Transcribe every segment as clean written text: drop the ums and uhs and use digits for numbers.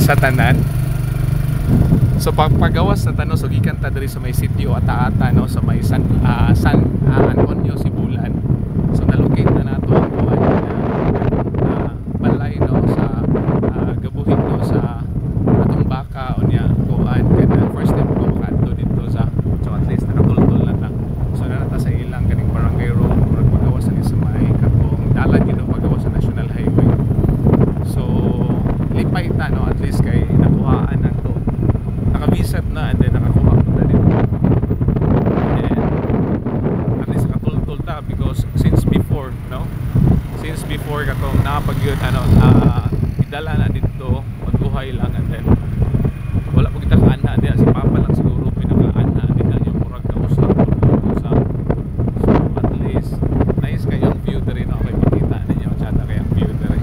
sa tanan. So pagpagawas sa tanon, so gikan ta diri sa may sitio Ata-Ata, no, sa may San Antonio, Sibulan. So nalocate na nato ang kuan balay, no, sa gabuhin, no, sa atong baka unya kuan kada first time ko makadto dito sa, so at least nakatultol na ta. So na ta sa ilang kaning barangay road murag pagawas sa may katong dalan gid pagawas sa National Highway. So lipay ta, no, at least kay nakuhaan na to, naka-visit na, and then nakakuha ko na dito, and at least nakatultol ta because since before, no, since before katong napagyud idala na dito magbuhay lang, and then wala po kita kaana diya, si Papa lang siguro pinakaana din yung murag kausap. So at least nice kayong view diri, no, kay pakita ninyo chata kayong view diri.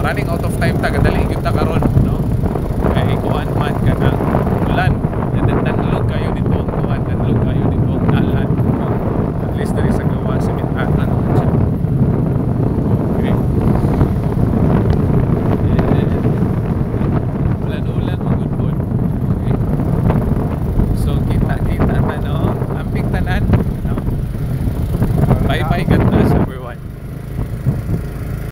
Running out of time ta, kadali gyud ta karon, no, kay kuan man kana ulan, and then nanlog kayo dito ang kuan, nanlog kayo dito ang dalan, no? At least diri sa gawa simentahan siya. Okay, ulan magudbod. Okay, so kita ta, no, amping tanan, no, bye bye.